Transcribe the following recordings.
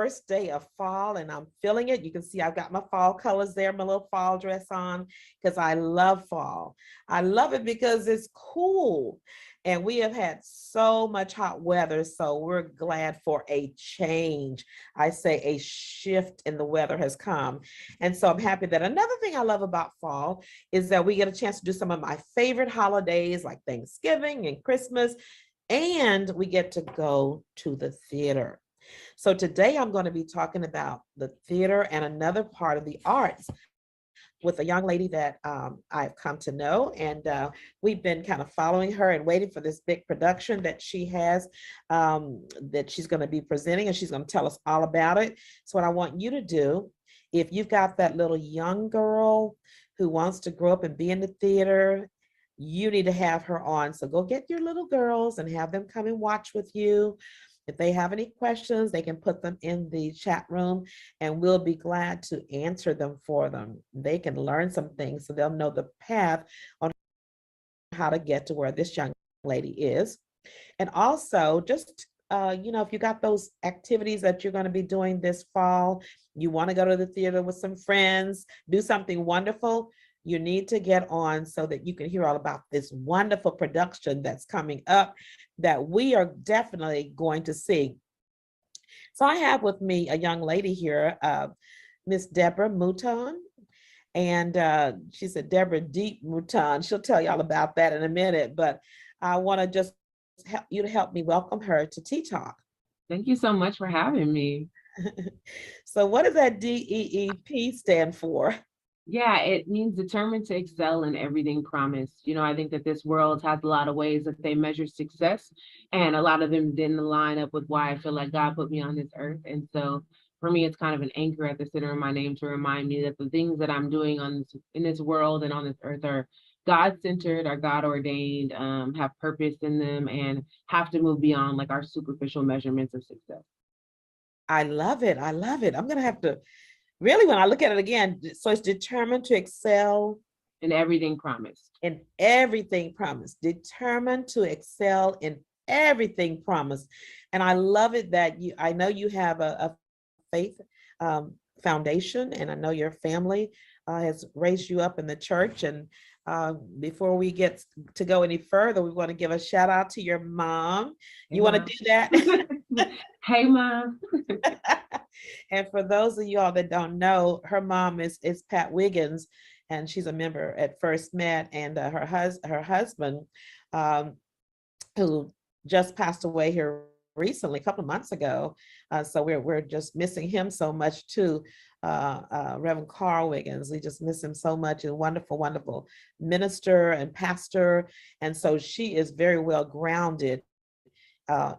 first day of fall and I'm feeling it. You can see I've got my fall colors there, my little fall dress on, because I love fall. I love it because it's cool. And we have had so much hot weather, so we're glad for a change. I say a shift in the weather has come. And so I'm happy that another thing I love about fall is that we get a chance to do some of my favorite holidays like Thanksgiving and Christmas, and we get to go to the theater. So today I'm going to be talking about the theater and another part of the arts with a young lady that I've come to know. And we've been kind of following her and waiting for this big production that she has that she's going to be presenting, and she's going to tell us all about it. So what I want you to do, if you've got that little young girl who wants to grow up and be in the theater, you need to have her on. So go get your little girls and have them come and watch with you. If they have any questions, they can put them in the chat room and we'll be glad to answer them for them. They can learn some things so they'll know the path on how to get to where this young lady is. And also just, if you got those activities that you're going to be doing this fall, you want to go to the theater with some friends, do something wonderful, you need to get on so that you can hear all about this wonderful production that's coming up that we are definitely going to see. So I have with me a young lady here, Miss Deborah Mouton, and she's a Deborah Deep Mouton. She'll tell you all about that in a minute, but I want to just help you to help me welcome her to Tea Talk. Thank you so much for having me. So what does that DEEP stand for? Yeah, it means determined to excel in everything promised. I think that this world has a lot of ways that they measure success, and a lot of them didn't line up with why I feel like God put me on this earth. And so for me, it's kind of an anchor at the center of my name to remind me that the things that I'm doing in this world and on this earth are God-centered, are God-ordained, have purpose in them, and have to move beyond like our superficial measurements of success. I love it. I love it. I'm going to have to really, when I look at it again, so it's determined to excel in everything promised. In everything promised. Determined to excel in everything promised. And I love it that I know you have a faith foundation, and I know your family has raised you up in the church. And before we get to go any further, we want to give a shout out to your mom. You want to do that? Hey, Mom. And for those of y'all that don't know, her mom is Pat Wiggins, and she's a member at First Met, and her husband, who just passed away here recently, a couple of months ago. So we're just missing him so much too. Reverend Carl Wiggins, we just miss him so much. A wonderful, wonderful minister and pastor, and so she is very well grounded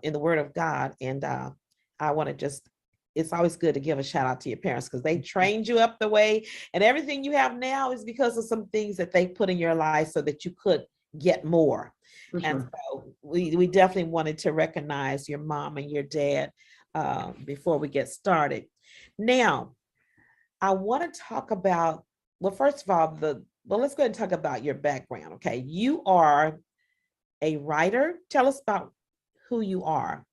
in the Word of God. And I want to just, it's always good to give a shout out to your parents because they trained you up the way, and everything you have now is because of some things that they put in your life so that you could get more. Sure. And so we definitely wanted to recognize your mom and your dad before we get started. Now, I want to talk about, well, first of all, let's go ahead and talk about your background. Okay. You are a writer. Tell us about who you are.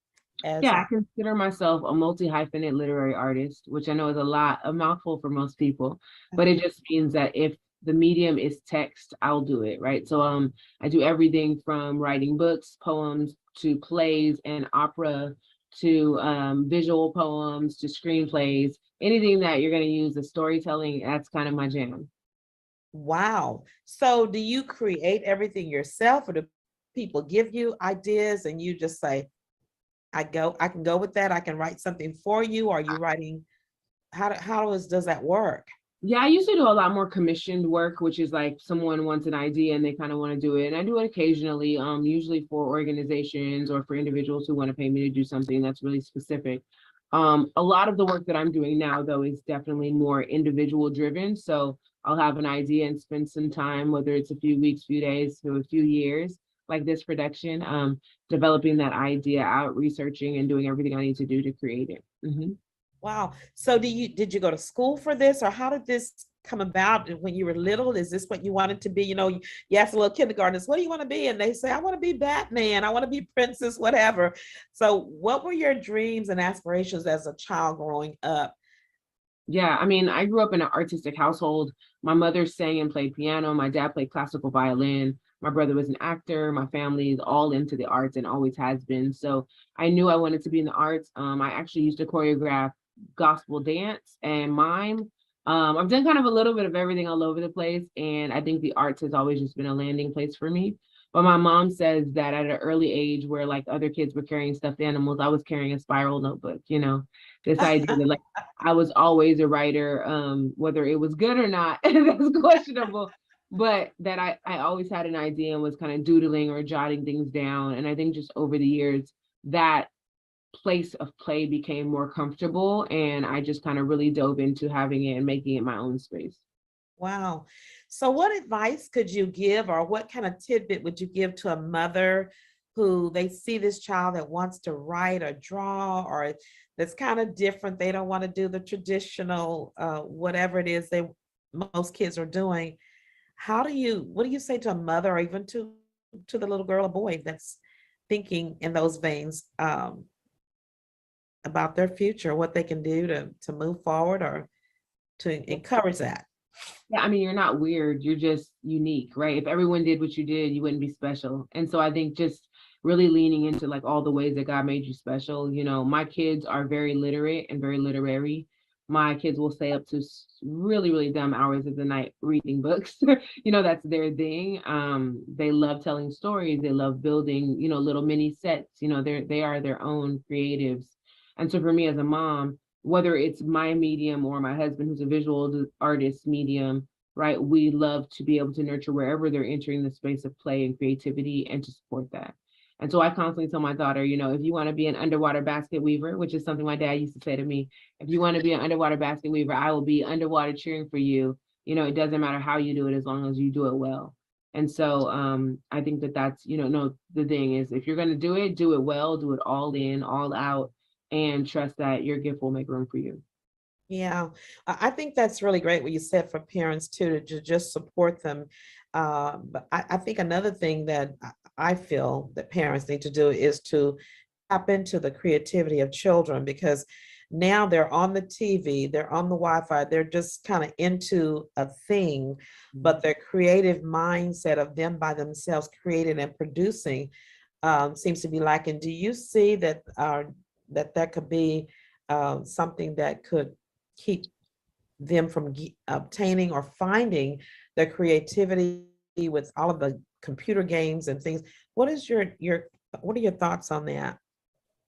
I consider myself a multi-hyphenate literary artist, which I know is a mouthful for most people, but it just means that if the medium is text, I'll do it, right? So I do everything from writing books, poems, to plays and opera, to visual poems, to screenplays, anything that you're going to use the storytelling, that's kind of my jam. Wow. So do you create everything yourself, or do people give you ideas and you just say, I can go with that, I can write something for you? Or are you writing, how does that work? Yeah, I usually do a lot more commissioned work, which is like someone wants an idea and they kind of want to do it. And I do it occasionally, usually for organizations or for individuals who want to pay me to do something that's really specific. A lot of the work that I'm doing now, though, is definitely more individual driven. So I'll have an idea and spend some time, whether it's a few weeks, few days, to a few years, like this production, developing that idea out, researching and doing everything I need to do to create it. Mm-hmm. Wow. So did you go to school for this, or how did this come about when you were little? Is this what you wanted to be? You ask a little kindergartners, what do you want to be? And they say, I want to be Batman. I want to be princess, whatever. So what were your dreams and aspirations as a child growing up? Yeah, I mean, I grew up in an artistic household. My mother sang and played piano. My dad played classical violin. My brother was an actor. My family is all into the arts and always has been. So I knew I wanted to be in the arts. I actually used to choreograph gospel dance and mime. I've done kind of a little bit of everything all over the place. And I think the arts has always just been a landing place for me. But my mom says that at an early age, where like other kids were carrying stuffed animals, I was carrying a spiral notebook, this idea that like I was always a writer, whether it was good or not, that's questionable. But that I always had an idea and was kind of doodling or jotting things down. And I think just over the years, that place of play became more comfortable. And I just kind of really dove into having it and making it my own space. Wow. So what advice could you give, or what kind of tidbit would you give to a mother who they see this child that wants to write or draw, or that's kind of different? They don't want to do the traditional, whatever it is they most kids are doing. What do you say to a mother, or even to the little girl or boy that's thinking in those veins, about their future, what they can do to move forward or to encourage that? Yeah, I mean, you're not weird. You're just unique, right? If everyone did what you did, you wouldn't be special. And so I think just really leaning into like all the ways that God made you special. My kids are very literate and very literary. My kids will stay up to really, really dumb hours of the night reading books. That's their thing. They love telling stories. They love building, little mini sets. They are their own creatives. And so for me as a mom, whether it's my medium or my husband, who's a visual artist medium, right? We love to be able to nurture wherever they're entering the space of play and creativity and to support that. And so I constantly tell my daughter, if you want to be an underwater basket weaver, which is something my dad used to say to me, if you want to be an underwater basket weaver, I will be underwater cheering for you. It doesn't matter how you do it as long as you do it well. And so I think that's, no, the thing is, if you're going to do it well, do it all in, all out, and trust that your gift will make room for you. Yeah, I think that's really great what you said for parents too, to just support them. But I think another thing that I feel that parents need to do is to tap into the creativity of children, because now they're on the TV, they're on the Wi-Fi, they're just kind of into a thing, but their creative mindset of them by themselves creating and producing seems to be lacking. Do you see that that could be something that could keep them from obtaining or finding their creativity with all of the computer games and things? What is what are your thoughts on that?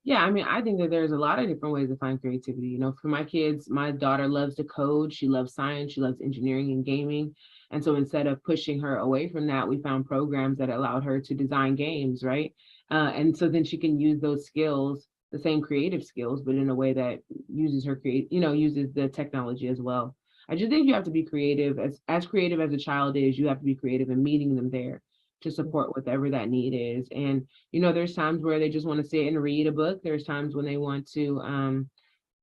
Yeah, I mean, I think that there's a lot of different ways to find creativity. For my kids, my daughter loves to code, she loves science, she loves engineering and gaming. And so instead of pushing her away from that, we found programs that allowed her to design games, right? And so then she can use those skills, the same creative skills, but in a way that uses uses the technology as well. I just think you have to be creative, as creative as a child is, you have to be creative in meeting them there to support whatever that need is. And there's times where they just want to sit and read a book. There's times when they want to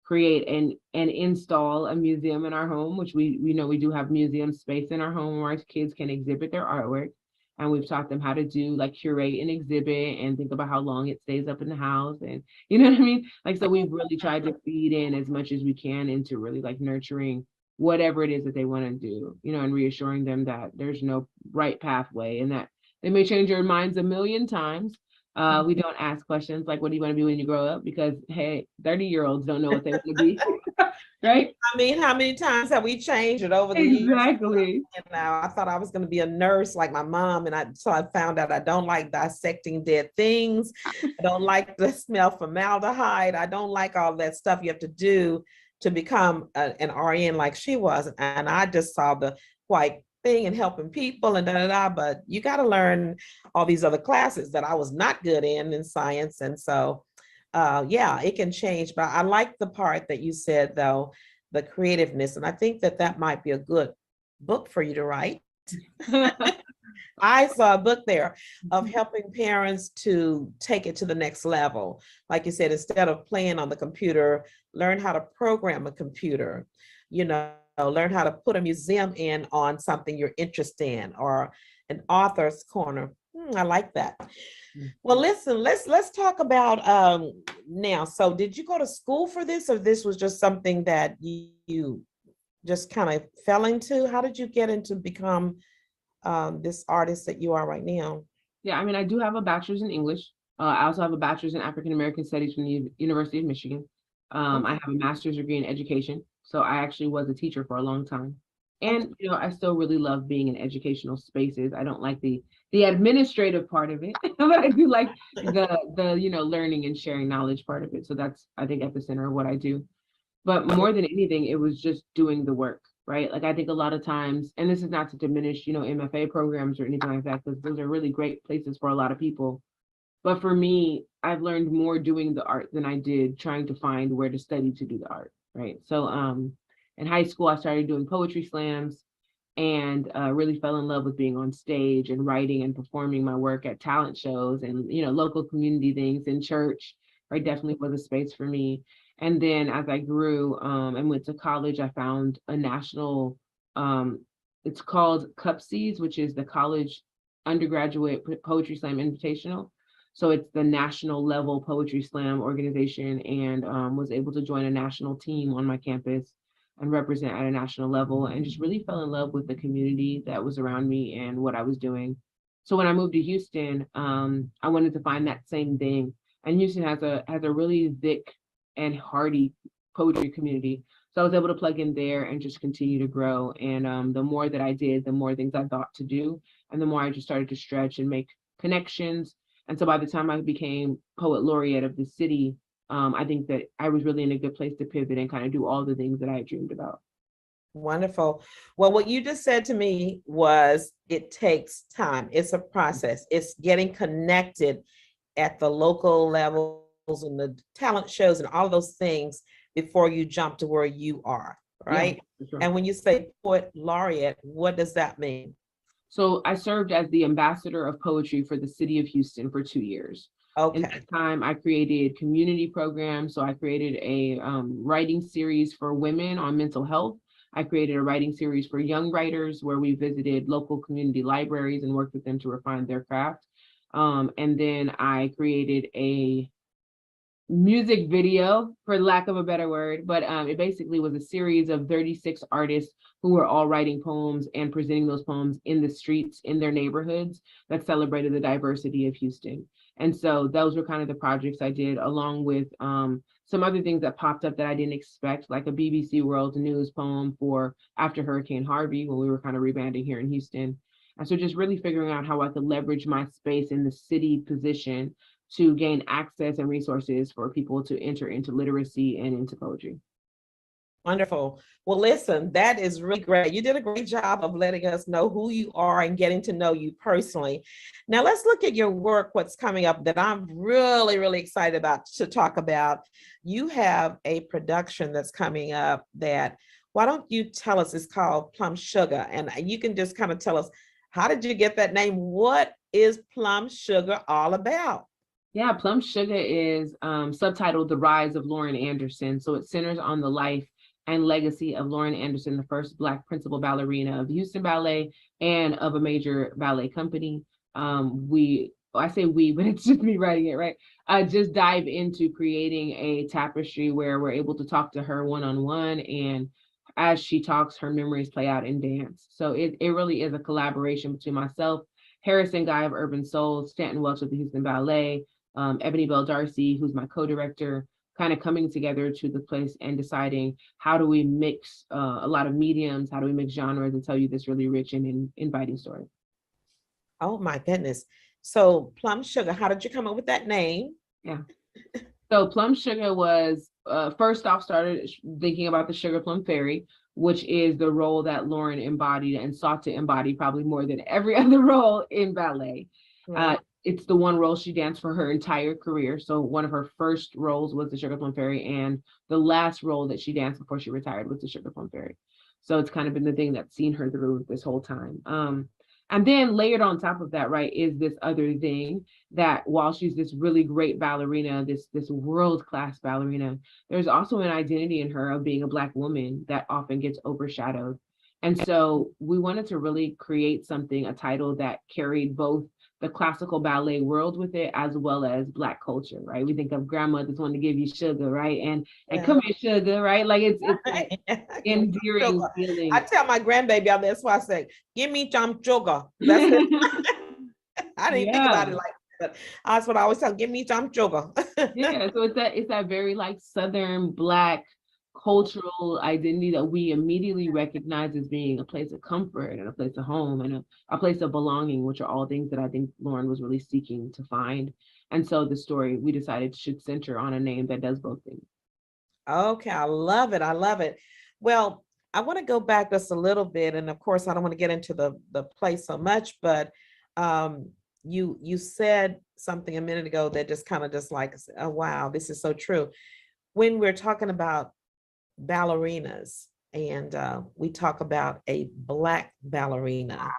create and install a museum in our home, which we do have museum space in our home where our kids can exhibit their artwork. And we've taught them how to do like curate an exhibit and think about how long it stays up in the house. And you know what I mean? Like, so we've really tried to feed in as much as we can into really like nurturing whatever it is that they want to do, and reassuring them that there's no right pathway and that they may change their minds a million times. We don't ask questions like, what do you want to be when you grow up? Because, hey, 30-year-olds don't know what they want to be, right? I mean, how many times have we changed it over the years? Exactly. Now, I thought I was going to be a nurse like my mom, and I found out I don't like dissecting dead things. I don't like the smell formaldehyde. I don't like all that stuff you have to do to become an RN like she was. And I just saw the white thing and helping people and da da da. But you got to learn all these other classes that I was not good in science, and so yeah, it can change. But I like the part that you said though, the creativeness, and I think that might be a good book for you to write. I saw a book there of helping parents to take it to the next level. Like you said, instead of playing on the computer, learn how to program a computer, you know, learn how to put a museum in on something you're interested in, or an author's corner. I like that. Well, listen, let's talk about now. So did you go to school for this, or this was just something that you just kind of fell into? How did you get into become this artist that you are right now? Yeah, I mean, I do have a bachelor's in English. I also have a bachelor's in African American Studies from the University of Michigan. I Okay. have a master's degree in education. So I actually was a teacher for a long time. Okay. And I still really love being in educational spaces. I don't like the administrative part of it, but I do like the learning and sharing knowledge part of it. So that's, I think, at the center of what I do. But more than anything, it was just doing the work, right? Like I think a lot of times, and this is not to diminish, MFA programs or anything like that, because those are really great places for a lot of people. But for me, I've learned more doing the art than I did trying to find where to study to do the art, right? So in high school, I started doing poetry slams and really fell in love with being on stage and writing and performing my work at talent shows and local community things in church. Right, definitely was a space for me. And then as I grew and went to college, I found a national. It's called CUPSES, which is the College Undergraduate Poetry Slam Invitational. So it's the national level poetry slam organization, and was able to join a national team on my campus and represent at a national level, and just really fell in love with the community that was around me and what I was doing. So when I moved to Houston, I wanted to find that same thing. And Houston has a really thick and hearty poetry community. So I was able to plug in there and just continue to grow. And the more that I did, the more things I thought to do, and the more I just started to stretch and make connections. And so by the time I became poet laureate of the city, I think that I was really in a good place to pivot and kind of do all the things that I had dreamed about. Wonderful. Well, what you just said to me was it takes time. It's a process. It's getting connected at the local levels and the talent shows and all those things before you jump to where you are, Yeah, right? for sure. And when you say poet laureate, what does that mean? So I served as the ambassador of poetry for the city of Houston for 2 years. In Okay. that time, I created community programs. So I created a writing series for women on mental health. I created a writing series for young writers where we visited local community libraries and worked with them to refine their craft. And then I created a music video, for lack of a better word, but it basically was a series of 36 artists who were all writing poems and presenting those poems in the streets in their neighborhoods that celebrated the diversity of Houston. And so those were kind of the projects I did, along with some other things that popped up that I didn't expect, like a BBC World News poem for after Hurricane Harvey when we were kind of rebanding here in Houston. And so just really figuring out how I could leverage my space in the city position to gain access and resources for people to enter into literacy and into poetry. Wonderful. Well, listen, that is really great. You did a great job of letting us know who you are and getting to know you personally. Now, let's look at your work, what's coming up that I'm really, really excited about to talk about. You have a production that's coming up that, why don't you tell us? It's called Plum Sugar. And you can just kind of tell us, how did you get that name? What is Plum Sugar all about? Yeah, Plum Sugar is subtitled The Rise of Lauren Anderson. So it centers on the life and legacy of Lauren Anderson, the first Black principal ballerina of Houston Ballet and of a major ballet company. I say we, but it's just me writing it, right? Just dive into creating a tapestry where we're able to talk to her one-on-one, and as she talks, her memories play out in dance. So it really is a collaboration between myself, Harrison Guy of Urban Soul, Stanton Welch of the Houston Ballet, Ebony Bell Darcy, who's my co-director, kind of coming together to the place and deciding how do we mix a lot of mediums, how do we mix genres and tell you this really rich and inviting story. Oh my goodness. So Plum Sugar, how did you come up with that name? Yeah. So Plum Sugar was first off started thinking about the Sugar Plum Fairy, which is the role that Lauren embodied and sought to embody probably more than every other role in ballet. Right. It's the one role she danced for her entire career. So one of her first roles was the Sugar Plum Fairy, and the last role that she danced before she retired was the Sugar Plum Fairy. So it's kind of been the thing that's seen her through this whole time. And then layered on top of that, right, is this other thing that while she's this really great ballerina, this world-class ballerina, there's also an identity in her of being a Black woman that often gets overshadowed. And so we wanted to really create something, a title that carried both the classical ballet world with it as well as Black culture, right? We think of grandmothers wanting to give you sugar, right? And Yeah. come here, sugar, right? Like it's that Give me some endearing sugar. I feeling. tell my grandbaby, that's why I say, give me some sugar. That's it. I didn't think about it Yeah. like that, but that's what I always tell, give me some sugar. Yeah, so it's that very like Southern Black cultural identity that we immediately recognize as being a place of comfort and a place of home and a place of belonging, which are all things that I think Lauren was really seeking to find. And so the story we decided should center on a name that does both things. Okay, I love it. I love it. Well, I want to go back just a little bit, and of course, I don't want to get into the play so much, but um, you said something a minute ago that just kind of just like, oh wow, this is so true. When we're talking about ballerinas, and we talk about a Black ballerina,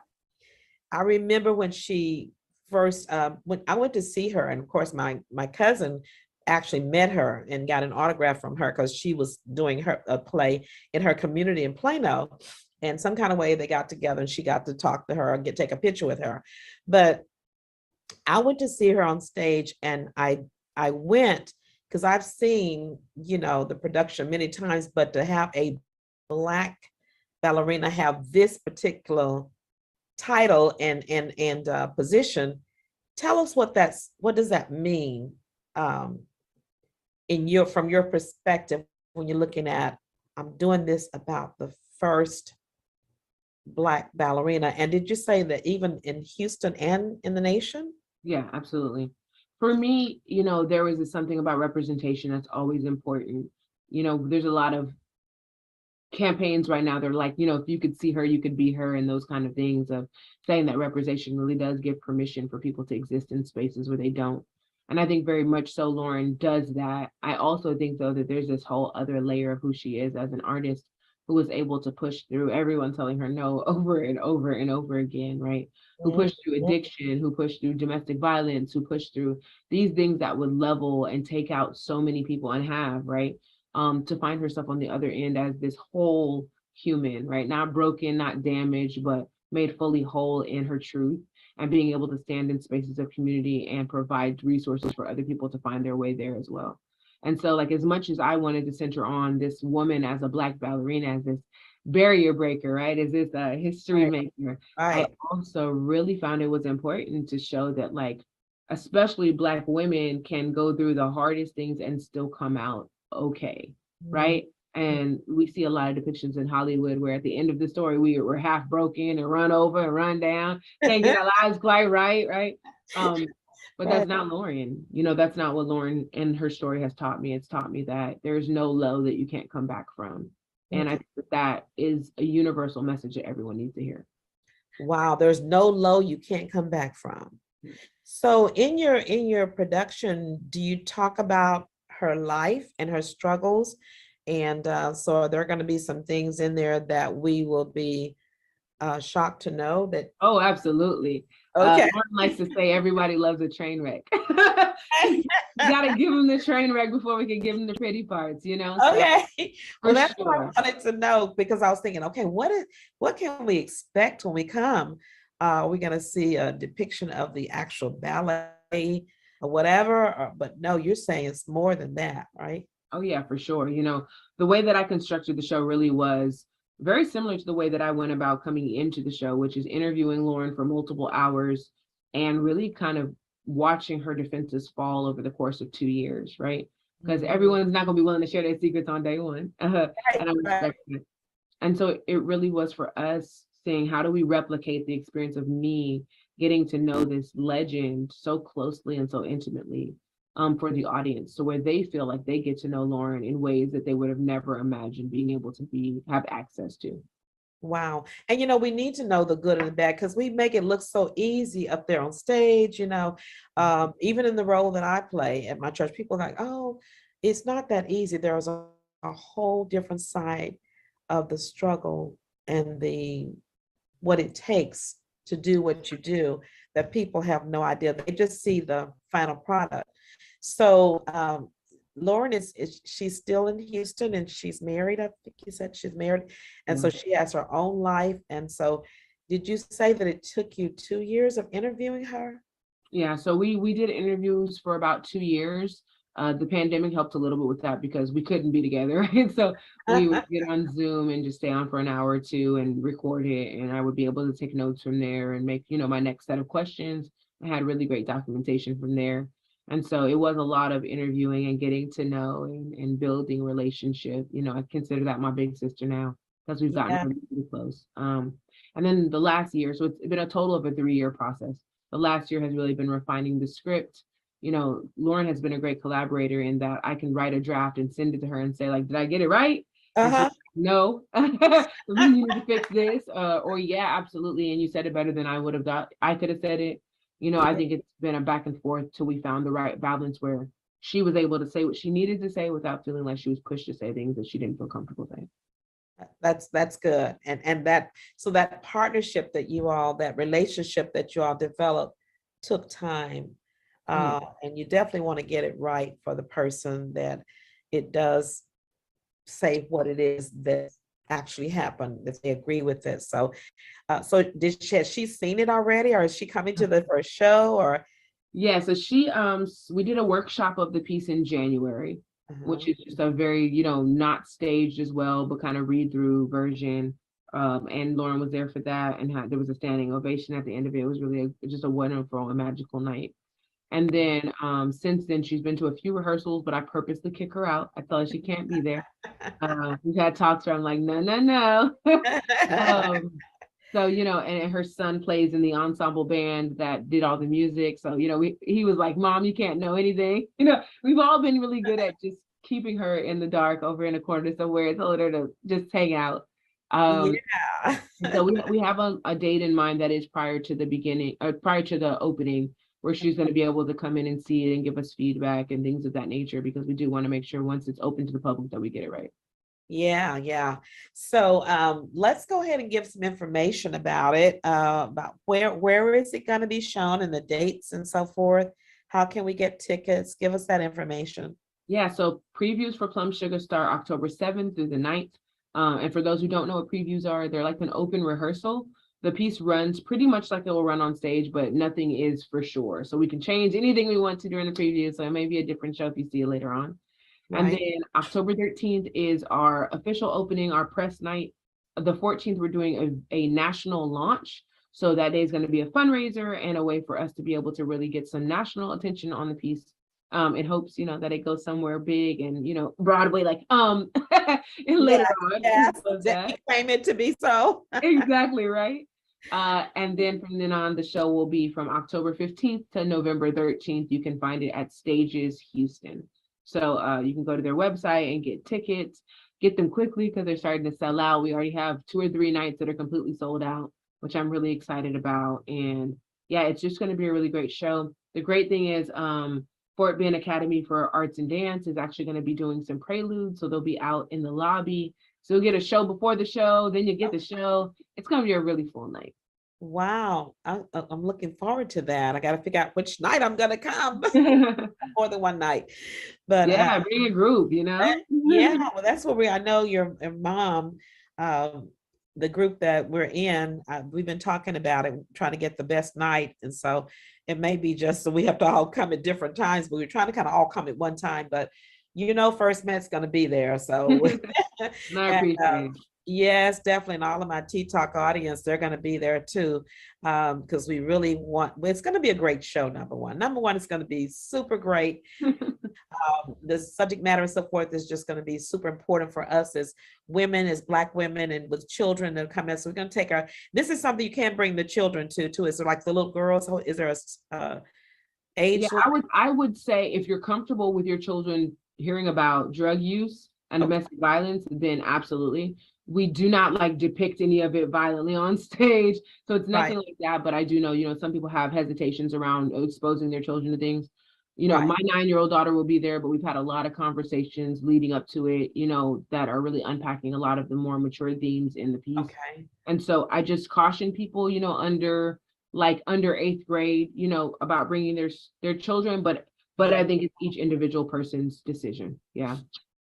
I remember when she first when I went to see her, and of course my cousin actually met her and got an autograph from her because she was doing her a play in her community in Plano, and some kind of way they got together and she got to talk to her and get take a picture with her. But I went to see her on stage, and I went because I've seen, the production many times, but to have a Black ballerina have this particular title and position. Tell us what does that mean, um, from your perspective when you're looking at, I'm doing this about the first Black ballerina. And did you say that even in Houston and in the nation? Yeah, absolutely. For me, there was something about representation that's always important. There's a lot of campaigns right now. They're like, if you could see her, you could be her, and those kind of things of saying that representation really does give permission for people to exist in spaces where they don't. And I think very much so Lauren does that. I also think though that there's this whole other layer of who she is as an artist who was able to push through everyone telling her no over and over and over again, right? Who Mhm. pushed through addiction, who pushed through domestic violence, who pushed through these things that would level and take out so many people and have, right? To find herself on the other end as this whole human, right? Not broken, not damaged, but made fully whole in her truth and being able to stand in spaces of community and provide resources for other people to find their way there as well. And so, like, as much as I wanted to center on this woman as a Black ballerina, as this barrier breaker, right? As this history Right, maker, I right. also really found it was important to show that, like, especially Black women can go through the hardest things and still come out okay, Mhm. right? And we see a lot of depictions in Hollywood where at the end of the story we're half broken and run over and run down, can't get our lives quite right, right? Um, but that's Right. not Lauren. That's not what Lauren and her story has taught me. It's taught me that there's no low that you can't come back from. And I think that is a universal message that everyone needs to hear. Wow, there's no low you can't come back from. So in your production, do you talk about her life and her struggles? And so there are going to be some things in there that we will be shocked to know that. Oh, absolutely. Okay. Lauren likes to say everybody loves a train wreck. You got to give them the train wreck before we can give them the pretty parts. So Okay. Well, for that's what sure. I wanted to know because I was thinking, okay, what can we expect when we come? Are we going to see a depiction of the actual ballet or whatever? But no, you're saying it's more than that, right? Oh yeah, for sure. The way that I constructed the show really was very similar to the way that I went about coming into the show, which is interviewing Lauren for multiple hours and really kind of watching her defenses fall over the course of 2 years, right? Because Mhm. everyone's not going to be willing to share their secrets on day one. Right, And I right. respect it. And so it really was for us saying, how do we replicate the experience of me getting to know this legend so closely and so intimately, for the audience, so where they feel like they get to know Lauren in ways that they would have never imagined being able to have access to. Wow. And we need to know the good and the bad because we make it look so easy up there on stage. Even in the role that I play at my church, people are like, oh, it's not that easy. There's a whole different side of the struggle and the what it takes to do what you do that people have no idea. They just see the final product. So Lauren is she's still in Houston and she's married. I think you said she's married. And so Yeah. she has her own life. And so did you say that it took you 2 years of interviewing her? Yeah, so we did interviews for about 2 years. The pandemic helped a little bit with that because we couldn't be together, right? So we would get on Zoom and just stay on for an hour or two and record it, and I would be able to take notes from there and make, my next set of questions. I had really great documentation from there. And so it was a lot of interviewing and getting to know and building relationship. I consider that my big sister now because we've gotten Yeah. really close. And then the last year, so it's been a total of a 3-year process. The last year has really been refining the script. Lauren has been a great collaborator in that I can write a draft and send it to her and say, like, did I get it right? And she's Uh-huh. like, no, we need to fix this. Or yeah, absolutely. And you said it better than I would have thought I could have said it. I think it's been a back and forth till we found the right balance where she was able to say what she needed to say without feeling like she was pushed to say things that she didn't feel comfortable saying. That's good. And that so that partnership that you all, that relationship that you all developed took time. Yeah. And you definitely want to get it right for the person that it does say what it is that actually happened, that they agree with it. So so has she seen it already, or is she coming to the first show, or Yeah, so we did a workshop of the piece in January, which uh-huh. is just a very, not staged as well, but kind of read through version. And Lauren was there for that, and there was a standing ovation at the end of it. It was really just a wonderful and magical night. And then since then, she's been to a few rehearsals, but I purposely kick her out. I tell her she can't be there. We've had talks where I'm like, no, no, no. So, and her son plays in the ensemble band that did all the music. So, he was like, Mom, you can't know anything. We've all been really good at just keeping her in the dark over in a corner somewhere, told her to just hang out. Um, Yeah. so we have a date in mind that is prior to the beginning, or prior to the opening, where she's going to be able to come in and see it and give us feedback and things of that nature, because we do want to make sure once it's open to the public that we get it right. Yeah, yeah. So let's go ahead and give some information about it, about where is it going to be shown and the dates and so forth. How can we get tickets? Give us that information. Yeah, so previews for Plum Sugar start October 7th through the 9th. And for those who don't know what previews are, they're like an open rehearsal. The piece runs pretty much like it will run on stage, but nothing is for sure. So we can change anything we want to during the preview. So it may be a different show if you see it later on. And Right. then October 13th is our official opening, our press night. The 14th, we're doing a national launch. So that day is going to be a fundraiser and a way for us to be able to really get some national attention on the piece. In hopes, that it goes somewhere big and, Broadway, like, and later Yes, on. yes. Love That we that. claim it to be so. Exactly, right. And then from then on, the show will be from October 15th to November 13th. You can find it at Stages Houston. So you can go to their website and get tickets, get them quickly because they're starting to sell out. We already have 2 or 3 nights that are completely sold out, which I'm really excited about. And yeah, it's just going to be a really great show. The great thing is, Fort Bend Academy for Arts and Dance is actually going to be doing some preludes. So they'll be out in the lobby. So you'll get a show before the show, then you get the show. It's going to be a really full night. Wow. I'm looking forward to that. I got to figure out which night I'm going to come. More than one night. But Yeah, bring a group. yeah, well, that's what I know your mom, um, the group that we're in, we've been talking about it, trying to get the best night. And so it may be just so we have to all come at different times, but we're trying to kind of all come at one time. But First Met's going to be there. So, And I and, appreciate it. yes, definitely. And all of my Tea Talk audience, they're going to be there too. Because we really want, well, it's going to be a great show, number one. Number one, it's going to be super great. The subject matter and so forth is just going to be super important for us as women, as Black women, and with children that come in. So we're going to take this is something you can bring the children to too. Is there like the little girls? Is there a Yeah, age limit? I would say if you're comfortable with your children hearing about drug use and Okay, domestic violence, then absolutely. We do not like depict any of it violently on stage. So it's right. nothing like that. But I do know, some people have hesitations around exposing their children to things. You know, Right. my 9-year-old daughter will be there, but we've had a lot of conversations leading up to it, you know, that are really unpacking a lot of the more mature themes in the piece. Okay. And so I just caution people, you know, under 8th grade, you know, about bringing their children, but I Mhm. think it's each individual person's decision. Yeah.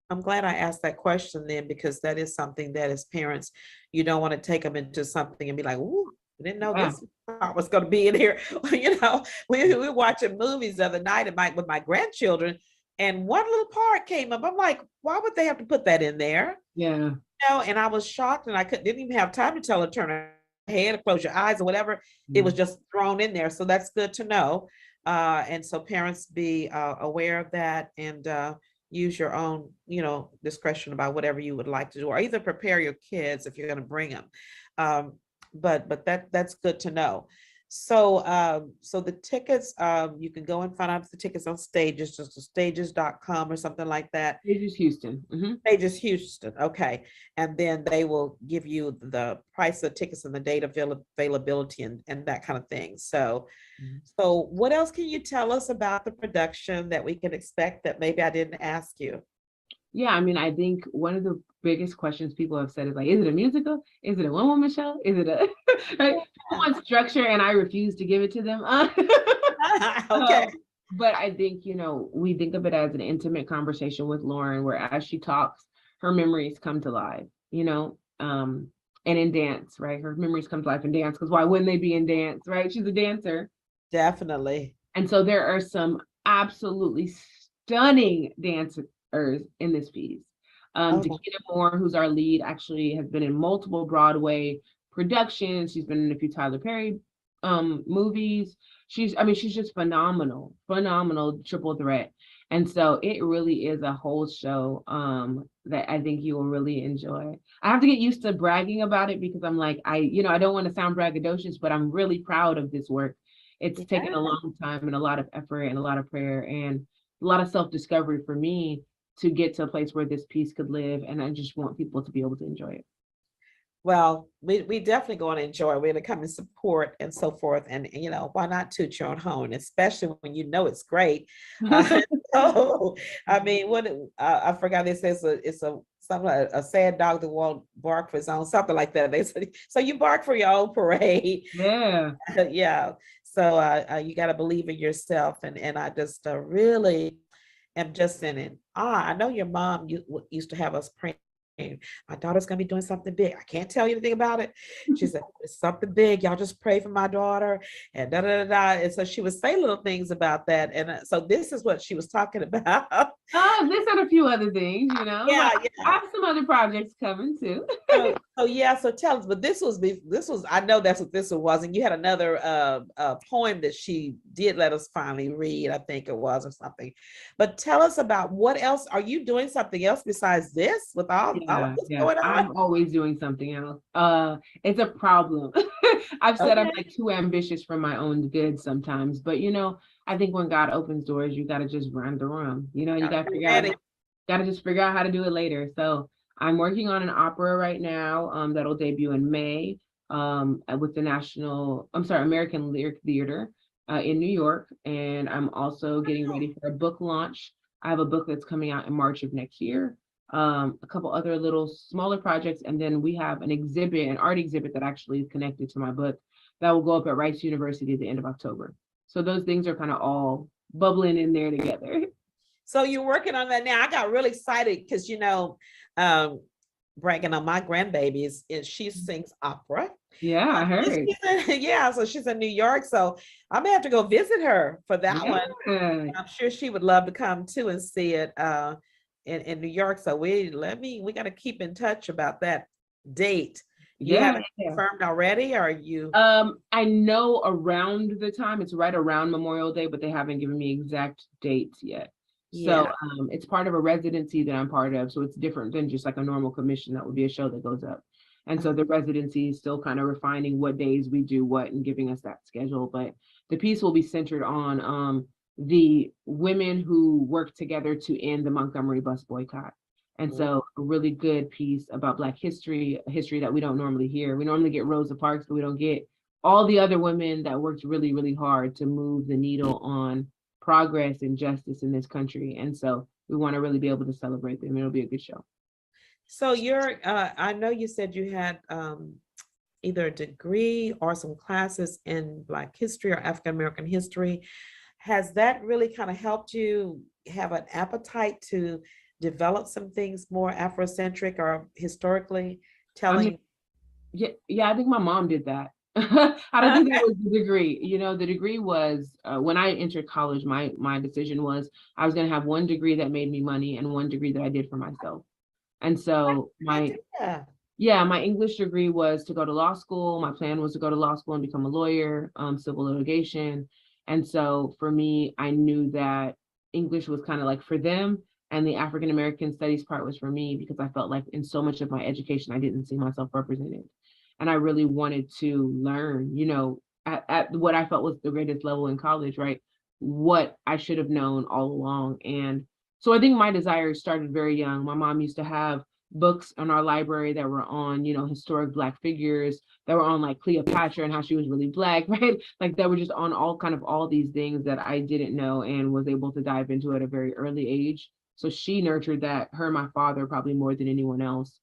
I'm glad I asked that question then, because that is something that as parents, you don't want to take them into something and be like, "Ooh, I didn't know Yeah. this part was going to be in here." You know, we were watching movies the other night with my grandchildren, and one little part came up. I'm like, why would they have to put that in there? Yeah. You know, and I was shocked, and I didn't even have time to tell her turn her head or close your eyes or whatever. It Yeah. was just thrown in there, so that's good to know. And so parents be aware of that, and use your own, discretion about whatever you would like to do, or either prepare your kids if you're going to bring them. Um, but that's good to know. So the tickets, you can go and find out the tickets on Stages, just stages.com or something like that. It is Houston. Stages Houston, okay. And then they will give you the price of tickets and the date availability and that kind of thing. So, Mhm. so what else can you tell us about the production that we can expect that maybe I didn't ask you? Yeah, I mean, I think one of the biggest questions people have said is like, is it a musical? Is it a one-woman show? Is it a right? People want structure and I refuse to give it to them. Okay. But I think, you know, we think of it as an intimate conversation with Lauren, where as she talks, her memories come to life, you know, and in dance, right? Her memories come to life in dance, because why wouldn't they be in dance, right? She's a dancer. Definitely. And so there are some absolutely stunning dancers in this piece. Oh, Dakita Moore, who's our lead, actually has been in multiple Broadway productions. She's been in a few Tyler Perry movies. I mean, she's just phenomenal, phenomenal triple threat. And so it really is a whole show that I think you will really enjoy. I have to get used to bragging about it because I'm like, I don't want to sound braggadocious, but I'm really proud of this work. It's taken yeah. a long time and a lot of effort and a lot of prayer and a lot of self-discovery for me to get to a place where this piece could live. And I just want people to be able to enjoy it. Well, we definitely going to enjoy. We're going to come and support and so forth. And, why not toot your own horn, especially when you know it's great. So, I mean, I forgot it says it's a something like a sad dog that won't bark for his own, something like that. They say, so you bark for your own parade. Yeah. Yeah. So you got to believe in yourself. And I just really am just in it. I know your mom used to have us praying. My daughter's gonna be doing something big. I can't tell you anything about it. She said, it's something big. Y'all just pray for my daughter and da da da da. And so she would say little things about that. And so this is what she was talking about. Oh, this and a few other things, you know, Yeah, but I yeah. have some other projects coming too. So yeah, so tell us, but this was I know that's what this one was, and you had another poem that she did let us finally read, I think it was, or something. But tell us about what else are you doing, something else besides this with all of Yeah, this yeah. going on? I'm always doing something else. It's a problem. I've said I'm Okay. like too ambitious for my own good sometimes, but you know, I think when God opens doors, you gotta just run the room, you know, and you Gotta gotta be figure out, ready. gotta just figure out how to do it later. So I'm working on an opera right now, that'll debut in May, with the American Lyric Theater, in New York, and I'm also getting Oh, ready for a book launch. I have a book that's coming out in March of next year, a couple other little smaller projects, and then we have an art exhibit that actually is connected to my book that will go up at Rice University at the end of October. So those things are kind of all bubbling in there together. so you're working on that now. I got really excited because um, bragging on my grandbabies is she sings opera. Yeah, I heard. Yeah, so she's in New York. So I may have to go visit her for that one. Yeah. I'm sure she would love to come too and see it in New York. So we got to keep in touch about that date. You Yeah. have it confirmed already, or are you? I know around the time, it's right around Memorial Day, but they haven't given me exact dates yet. So Yeah. it's part of a residency that I'm part of. So it's different than just like a normal commission that would be a show that goes up. And so the residency is still kind of refining what days we do what and giving us that schedule. But the piece will be centered on the women who work together to end the Montgomery bus boycott. And so a really good piece about Black history, a history that we don't normally hear. We normally get Rosa Parks, but we don't get all the other women that worked really, really hard to move the needle on progress and justice in this country. And so we want to really be able to celebrate them. It'll be a good show. So I know you said you had either a degree or some classes in Black history or African American history. Has that really kind of helped you have an appetite to develop some things more Afrocentric or historically I mean, telling? yeah, I think my mom did that. I don't think that was the degree. The degree was when I entered college, my decision was I was going to have one degree that made me money and one degree that I did for myself. And so my English degree was to go to law school. My plan was to go to law school and become a lawyer, civil litigation. And so for me, I knew that English was kind of like for them, and the African American studies part was for me because I felt like in so much of my education, I didn't see myself represented. And I really wanted to learn, at what I felt was the greatest level in college, right? What I should have known all along. And so I think my desire started very young. My mom used to have books in our library that were on, historic Black figures, that were on like Cleopatra and how she was really Black, right? Like that were just on all these things that I didn't know and was able to dive into at a very early age. So she nurtured that, her and my father probably more than anyone else.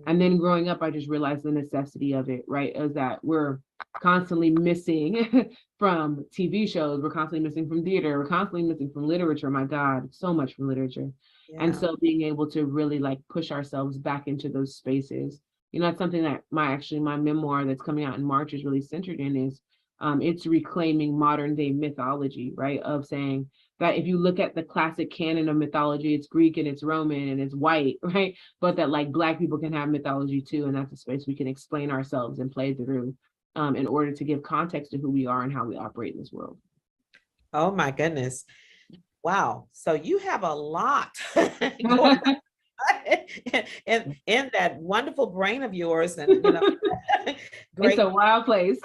And then growing up, I just realized the necessity of it, right? Is that we're constantly missing from TV shows, we're constantly missing from theater, we're constantly missing from literature. My God, so much from literature. And so being able to really like push ourselves back into those spaces, that's something that my memoir that's coming out in March is really centered in is it's reclaiming modern day mythology, right? Of saying that if you look at the classic canon of mythology, it's Greek and it's Roman and it's white, right? But that like Black people can have mythology too. And that's a space we can explain ourselves and play through in order to give context to who we are and how we operate in this world. Oh my goodness. Wow. So you have a lot going on in that wonderful brain of yours. And It's great. a wild place.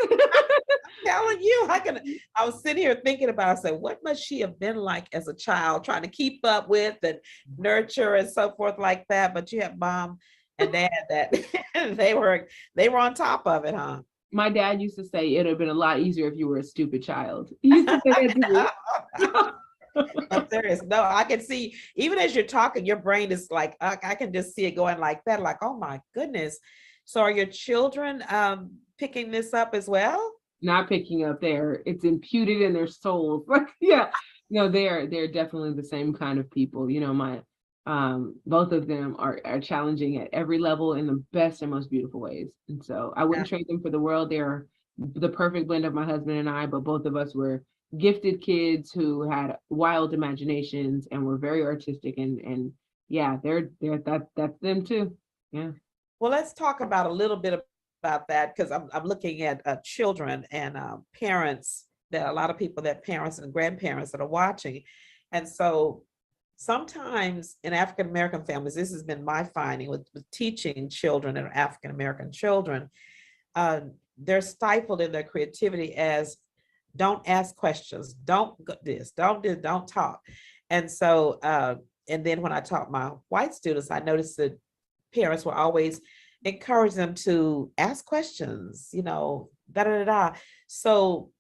Telling you, I was sitting here thinking about, I said, what must she have been like as a child, trying to keep up with and nurture and so forth like that. But you have mom and dad that they were on top of it, huh? My dad used to say it'd have been a lot easier if you were a stupid child. He used to say that to me. I'm serious. No, I can see, even as you're talking, your brain is like, I can just see it going like that, like, oh my goodness. So are your children picking this up as well? Not picking up it's imputed in their souls. Like, yeah, no, they're definitely the same kind of people. My both of them are challenging at every level in the best and most beautiful ways. And so I wouldn't trade them for the world. They're the perfect blend of my husband and I, but both of us were gifted kids who had wild imaginations and were very artistic and yeah, that's them too. Yeah. Well, let's talk about a little bit about that, because I'm looking at children and parents, that a lot of people, that parents and grandparents that are watching. And so sometimes in African American families, this has been my finding with teaching children and African American children, they're stifled in their creativity as don't ask questions, don't this, don't do, don't talk. And so, and then when I taught my white students, I noticed that parents were always encourage them to ask questions, da da da da. So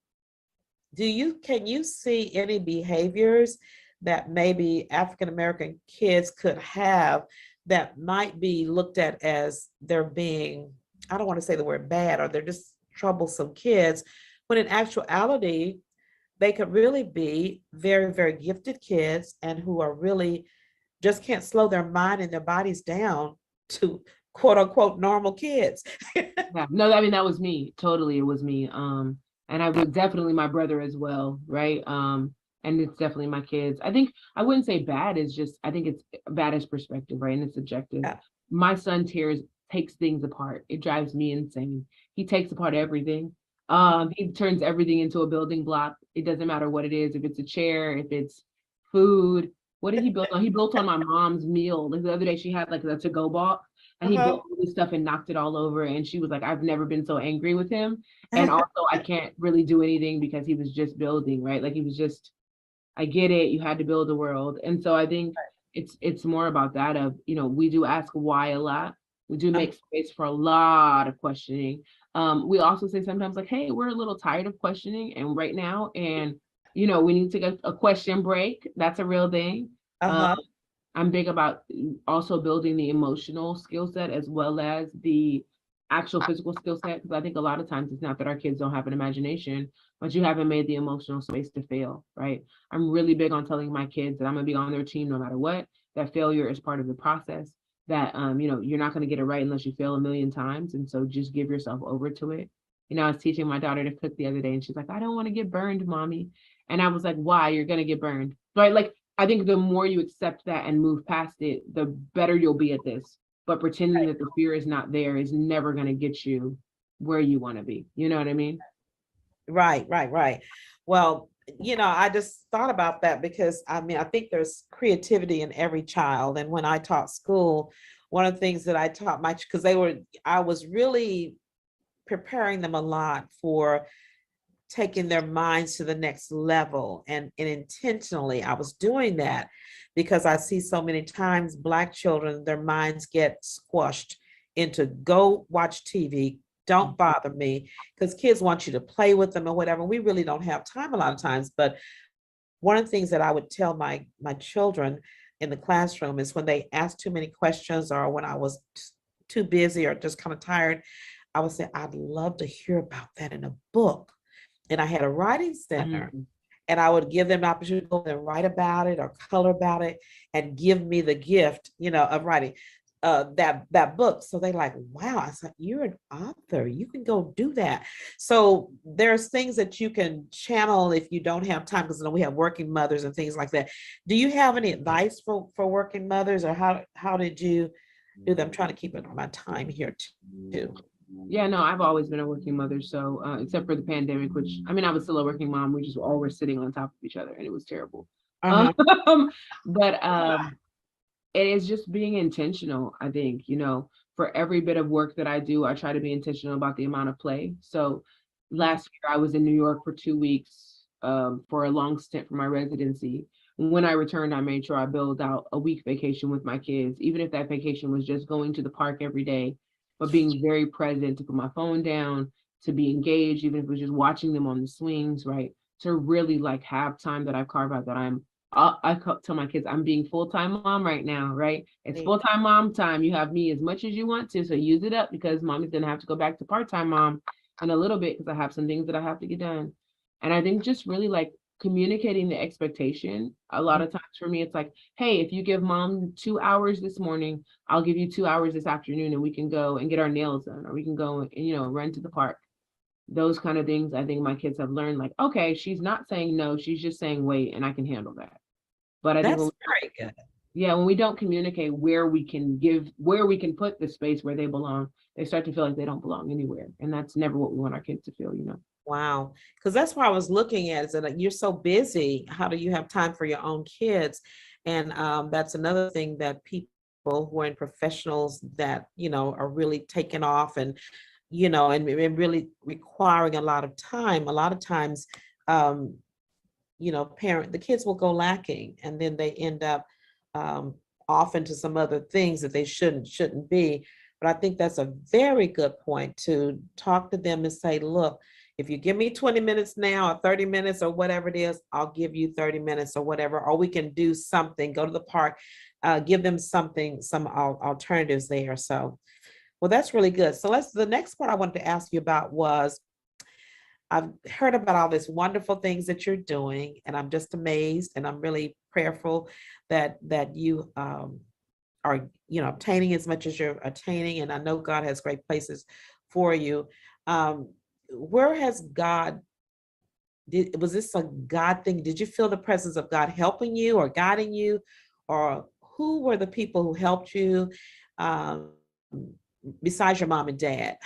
can you see any behaviors that maybe African American kids could have that might be looked at as they're being, I don't want to say the word bad, or they're just troublesome kids, when in actuality, they could really be very, very gifted kids and who are really just can't slow their mind and their bodies down to quote unquote normal kids. Yeah. No, I mean that was me. Totally, it was me. And I was definitely my brother as well, right? And it's definitely my kids. I think I wouldn't say bad, is just I think it's bad as perspective, right? And it's subjective. Yeah. My son takes things apart. It drives me insane. He takes apart everything. He turns everything into a building block. It doesn't matter what it is, if it's a chair, if it's food. What did he build on? He built on my mom's meal. Like the other day, she had like a to-go box, and he built all this stuff and knocked it all over. And she was like, I've never been so angry with him. And also, I can't really do anything because he was just building, right? Like he was just, I get it. You had to build the world. And so I think it's more about that of, we do ask why a lot. We do make space for a lot of questioning. We also say sometimes like, hey, we're a little tired of questioning and right now, and We need to get a question break. That's a real thing. Uh, Uh-huh. I'm big about also building the emotional skill set as well as the actual physical skill set, because I think a lot of times it's not that our kids don't have an imagination, but you haven't made the emotional space to fail, right? I'm really big on telling my kids that I'm gonna be on their team no matter what, that failure is part of the process, that you're not gonna get it right unless you fail a million times. And so just give yourself over to it. I was teaching my daughter to cook the other day and she's like, I don't want to get burned, mommy. And I was like, why? You're gonna get burned. Right? Like I think the more you accept that and move past it, the better you'll be at this. But pretending that the fear is not there is never going to get you where you want to be. You know what I mean? Right, right, right. Well, I just thought about that because I mean, I think there's creativity in every child. And when I taught school, one of the things that I taught because I was really preparing them a lot for taking their minds to the next level. And intentionally, I was doing that because I see so many times Black children, their minds get squashed into go watch TV, don't bother me, because kids want you to play with them or whatever. We really don't have time a lot of times. But one of the things that I would tell my children in the classroom is when they ask too many questions or when I was too busy or just kind of tired, I would say, I'd love to hear about that in a book. And I had a writing center, Mhm. and I would give them an opportunity to go and write about it or color about it and give me the gift, of writing that book. So they like, wow, I said, you're an author. You can go do that. So there's things that you can channel if you don't have time, because we have working mothers and things like that. Do you have any advice for working mothers, or how did you do them? I'm trying to keep it my time here too. Yeah, no, I've always been a working mother. So, except for the pandemic, which I mean, I was still a working mom. We just all were sitting on top of each other and it was terrible. Um, Uh-huh. but it is just being intentional. I think, for every bit of work that I do, I try to be intentional about the amount of play. So last year I was in New York for 2 weeks for a long stint for my residency. When I returned, I made sure I built out a week vacation with my kids, even if that vacation was just going to the park every day, but being very present, to put my phone down, to be engaged, even if it was just watching them on the swings, right? To really like have time that I carve out that I tell my kids I'm being full-time mom right now, right? It's full-time mom time. You have me as much as you want to, so use it up, because mommy's gonna have to go back to part-time mom in a little bit because I have some things that I have to get done. And I think just really like communicating the expectation. A lot of times for me, it's like, hey, if you give mom 2 hours this morning, I'll give you 2 hours this afternoon, and we can go and get our nails done, or we can go and run to the park. Those kind of things, I think my kids have learned, like, okay, she's not saying no, she's just saying wait, and I can handle that. But I think That's very good. when we don't communicate where we can put the space where they belong, they start to feel like they don't belong anywhere. And that's never what we want our kids to feel. Wow. Because that's what I was looking at, is that you're so busy. How do you have time for your own kids? And that's another thing that people who are in professionals that, are really taking off and really requiring a lot of time. A lot of times, um, the kids will go lacking, and then they end up um, off into some other things that they shouldn't be. But I think that's a very good point to talk to them and say, look, if you give me 20 minutes now or 30 minutes or whatever it is, I'll give you 30 minutes or whatever, or we can do something, go to the park, give them some alternatives there. So, well, that's really good. So the next part I wanted to ask you about was, I've heard about all these wonderful things that you're doing, and I'm just amazed, and I'm really prayerful that you are, obtaining as much as you're attaining, and I know God has great places for you. Um, where has God was this a God thing? Did you feel the presence of God helping you or guiding you, or who were the people who helped you um, besides your mom and dad?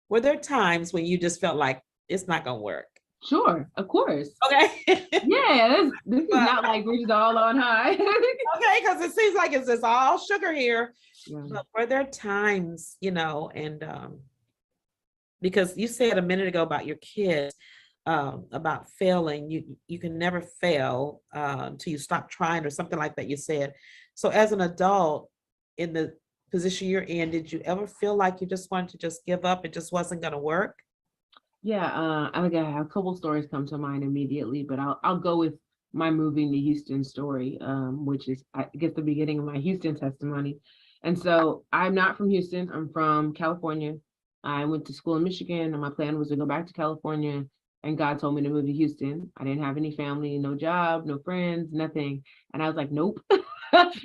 Were there times when you just felt like it's not gonna work? Sure, of course. Okay. Yeah, this is not like we're just all on high. Okay, because it seems like it's just all sugar here. Yeah. But were there times, and because you said a minute ago about your kids, about failing, you can never fail until you stop trying, or something like that you said. So as an adult in the position you're in, did you ever feel like you just wanted to just give up? It just wasn't going to work? Yeah, I have a couple stories come to mind immediately, but I'll go with my moving to Houston story, which is I guess the beginning of my Houston testimony. And so I'm not from Houston. I'm from California. I went to school in Michigan, and my plan was to go back to California. And God told me to move to Houston. I didn't have any family, no job, no friends, nothing. And I was like, nope,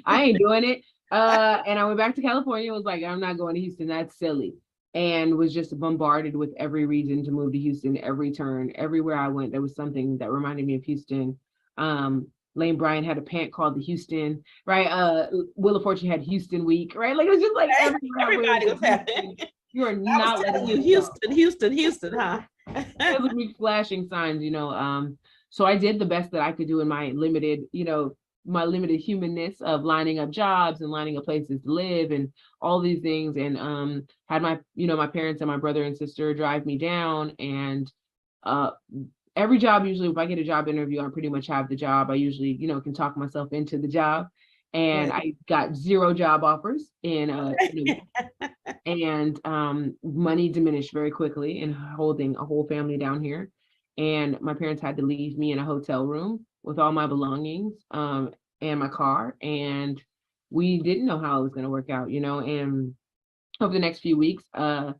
I ain't doing it. And I went back to California. Was like, I'm not going to Houston. That's silly, and was just bombarded with every reason to move to Houston. Every turn, everywhere I went, there was something that reminded me of Houston. Lane Bryant had a pant called the Houston, right? Wheel of Fortune had Houston Week, right? Like it was just like everywhere I went Everybody was was Houston. happy. You are I was not letting telling you, me go. Houston, Houston, Houston, huh? It would be flashing signs, so I did the best that I could do in my limited, my limited humanness of lining up jobs and lining up places to live and all these things. And had my parents and my brother and sister drive me down. And uh every job, usually if I get a job interview, I pretty much have the job. I usually, can talk myself into the job. And Right. I got 0 job offers in and money diminished very quickly in holding a whole family down here. And my parents had to leave me in a hotel room with all my belongings and my car. And we didn't know how it was going to work out, and over the next few weeks, the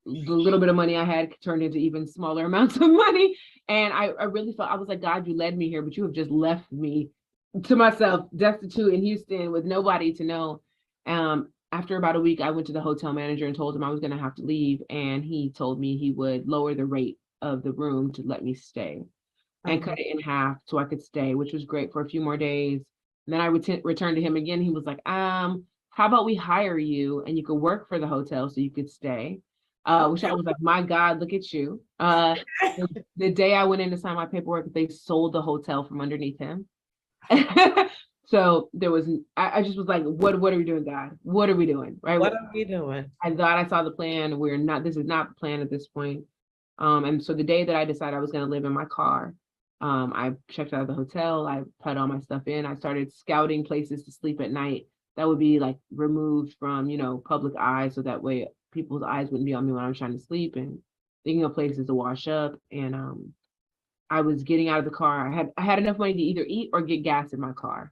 little bit of money I had turned into even smaller amounts of money. And I really felt, I was like, God, you led me here, but you have just left me to myself, destitute in Houston with nobody to know. After about a week, I went to the hotel manager and told him I was going to have to leave. And he told me he would lower the rate of the room to let me stay and Uh-huh. cut it in half so I could stay, which was great for a few more days. And then I returned to him again. He was like, how about we hire you and you could work for the hotel so you could stay? Which I was like, my God, look at you. The day I went in to sign my paperwork, they sold the hotel from underneath him. So there was, I just was like, what are we doing, God? What are we doing? Right. What are we doing? I thought I saw the plan. This is not the plan at this point. And so the day that I decided I was going to live in my car, I checked out of the hotel. I put all my stuff in. I started scouting places to sleep at night that would be like removed from, public eye. So that way people's eyes wouldn't be on me when I was trying to sleep, and thinking of places to wash up. And I was getting out of the car. I had enough money to either eat or get gas in my car.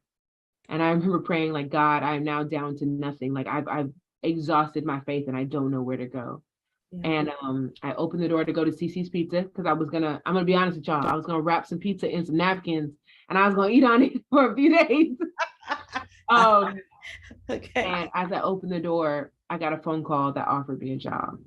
And I remember praying like, God, I am now down to nothing. Like I've exhausted my faith and I don't know where to go. Yeah. And I opened the door to go to Cece's Pizza because I'm gonna be honest with y'all, I was gonna wrap some pizza in some napkins and I was gonna eat on it for a few days. um, Okay. and as I opened the door, I got a phone call that offered me a job.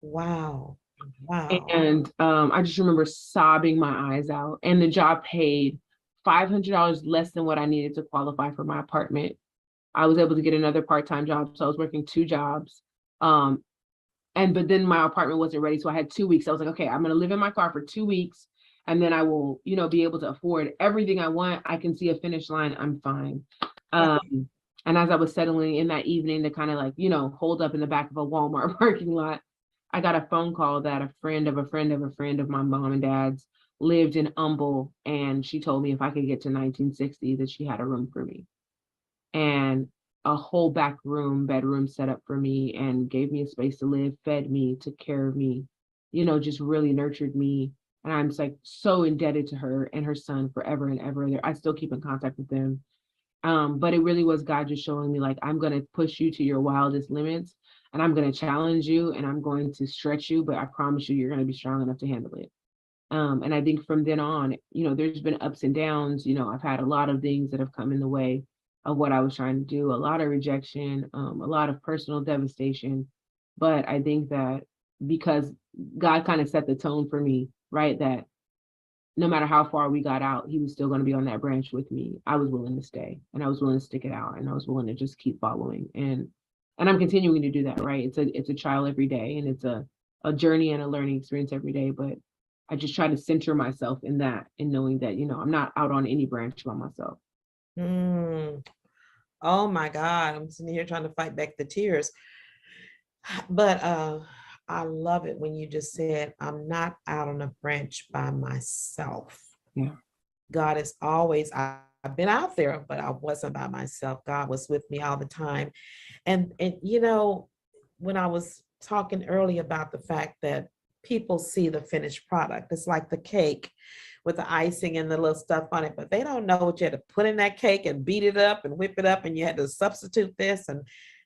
Wow. Wow. And I just remember sobbing my eyes out. And the job paid $500 less than what I needed to qualify for my apartment. I was able to get another part-time job, so I was working 2 jobs. Um, but then my apartment wasn't ready, so I had 2 weeks. I was like, okay, I'm gonna live in my car for 2 weeks, and then I will, be able to afford everything I want. I can see a finish line. I'm fine. Right. And as I was settling in that evening to kind of like, hold up in the back of a Walmart parking lot, I got a phone call that a friend of a friend of a friend of my mom and dad's lived in Humble, and she told me if I could get to 1960 that she had a room for me. And a whole back bedroom set up for me and gave me a space to live, fed me, took care of me, just really nurtured me. And I'm just like so indebted to her and her son forever and ever. I still keep in contact with them. But it really was God just showing me like, I'm going to push you to your wildest limits and I'm going to challenge you and I'm going to stretch you, but I promise you, you're going to be strong enough to handle it. And I think from then on, there's been ups and downs. I've had a lot of things that have come in the way of what I was trying to do, a lot of rejection, a lot of personal devastation. But I think that because God kind of set the tone for me, right, that no matter how far we got out, he was still going to be on that branch with me. I was willing to stay and I was willing to stick it out and I was willing to just keep following. And I'm continuing to do that, right? It's a trial every day and it's a journey and a learning experience every day. But I just try to center myself in that and knowing that, I'm not out on any branch by myself. Mm. Oh my God. I'm sitting here trying to fight back the tears. But I love it when you just said, I'm not out on a branch by myself. Yeah. God is always, I've been out there, but I wasn't by myself. God was with me all the time. And when I was talking earlier about the fact that people see the finished product. It's like the cake with the icing and the little stuff on it, but they don't know what you had to put in that cake and beat it up and whip it up, and you had to substitute this, and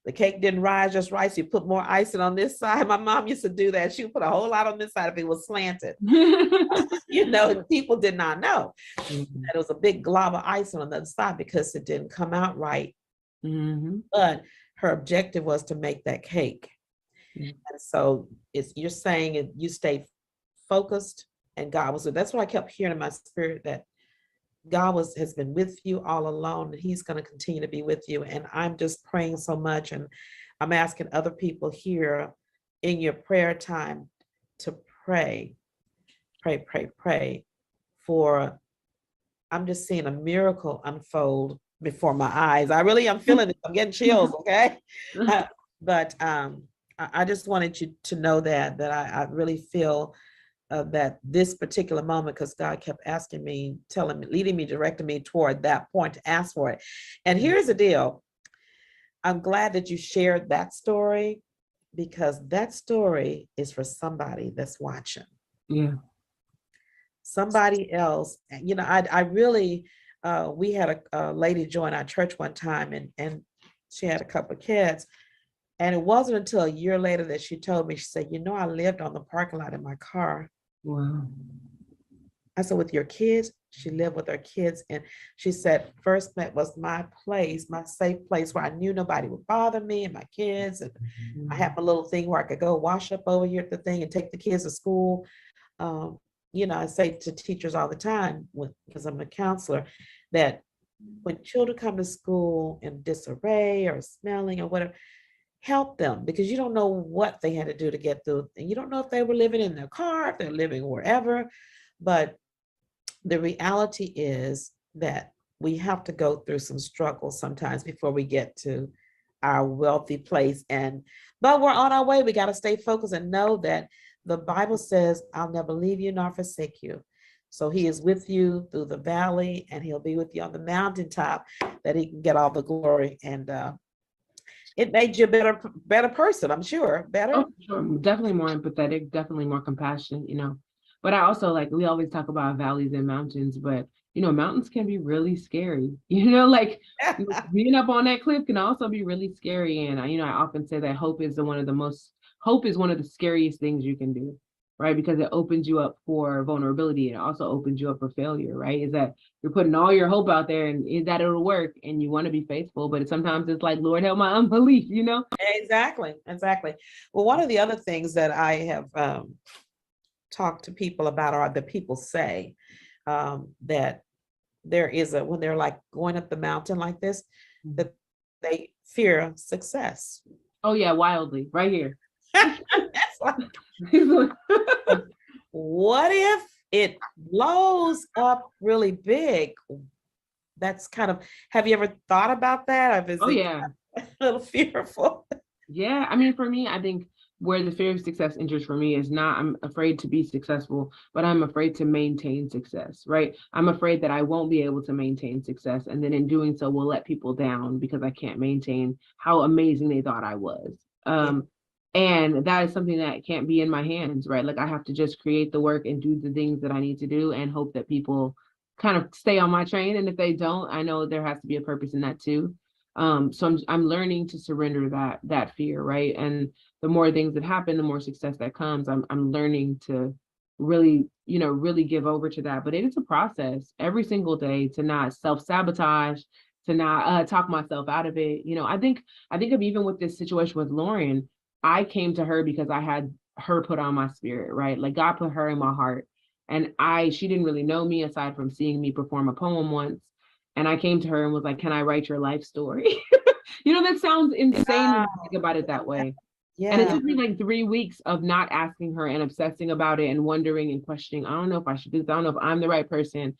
the cake didn't rise just right, so you put more icing on this side. My mom used to do that. She would put a whole lot on this side if it was slanted. People did not know that it was a big glob of icing on the other side because it didn't come out right. But her objective was to make that cake. And so you're saying you stay focused, and God was. That's what I kept hearing in my spirit, that God has been with you all along, and He's going to continue to be with you. And I'm just praying so much, and I'm asking other people here in your prayer time to pray for. I'm just seeing a miracle unfold before my eyes. I really am feeling it. I'm getting chills. Okay, but I just wanted you to know that I really feel that this particular moment, because God kept asking me, telling me, leading me, directing me toward that point to ask for it. And here's the deal. I'm glad that you shared that story, because that story is for somebody that's watching. Yeah. Somebody else, I really, we had a lady join our church one time, and she had a couple of kids. And it wasn't until a year later that she told me, she said, I lived on the parking lot in my car. Wow. I said, with your kids? She lived with her kids. And she said, First Met was my place, my safe place, where I knew nobody would bother me and my kids. And I had my little thing where I could go wash up over here at the thing and take the kids to school. I say to teachers all the time, because I'm a counselor, that when children come to school in disarray or smelling or whatever, help them, because you don't know what they had to do to get through. And you don't know if they were living in their car, if they're living wherever. But the reality is that we have to go through some struggles sometimes before we get to our wealthy place. But we're on our way. We got to stay focused and know that the Bible says, I'll never leave you nor forsake you. So He is with you through the valley, and He'll be with you on the mountaintop, that He can get all the glory. And it made you a better person, I'm sure. Better. Oh, sure. Definitely more empathetic, definitely more compassionate, But I also, we always talk about valleys and mountains, but mountains can be really scary. Being up on that cliff can also be really scary. And I often say that hope is one of the scariest things you can do, right? Because it opens you up for vulnerability, and it also opens you up for failure, right? Is that you're putting all your hope out there, and is that it'll work, and you want to be faithful, but sometimes it's like, Lord, help my unbelief, Exactly. Well, one of the other things that I have talked to people about, or that people say, that there is when they're like going up the mountain like this, that they fear success. Oh yeah, wildly, right here. What if it blows up really big? That's have you ever thought about that? Or yeah, a little fearful? Yeah, I mean, for me, I think where the fear of success enters for me is not I'm afraid to be successful, but I'm afraid to maintain success, right? I'm afraid that I won't be able to maintain success, and then in doing so will let people down because I can't maintain how amazing they thought I was. And that is something that can't be in my hands, right? I have to just create the work and do the things that I need to do and hope that people kind of stay on my train. And if they don't, I know there has to be a purpose in that too. So I'm learning to surrender that fear, right? And the more things that happen, the more success that comes. I'm learning to really, really give over to that. But it is a process every single day to not self-sabotage, to not talk myself out of it. I think of even with this situation with Lauren, I came to her because I had her put on my spirit, right? God put her in my heart. And she didn't really know me aside from seeing me perform a poem once. And I came to her and was like, can I write your life story? That sounds insane when you think about it that way. Yeah. And it took me 3 weeks of not asking her and obsessing about it and wondering and questioning, I don't know if I should do this. I don't know if I'm the right person.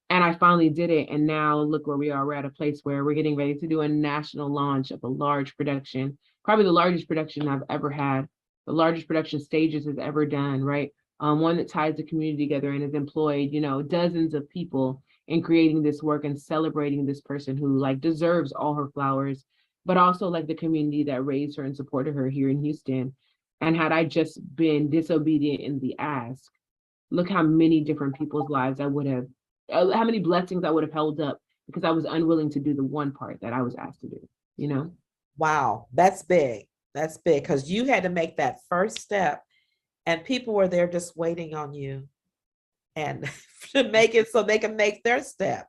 And I finally did it. And now look where we are. We're at a place where we're getting ready to do a national launch of a large production, probably the largest production I've ever had, the largest production Stages has ever done, right? One that ties the community together and has employed, dozens of people in creating this work and celebrating this person who deserves all her flowers, but also the community that raised her and supported her here in Houston. And had I just been disobedient in the ask, look how many different people's lives I would have, how many blessings I would have held up because I was unwilling to do the one part that I was asked to do, you know? Wow, that's big. That's big because you had to make that first step, and people were there just waiting on you and to make it so they can make their step.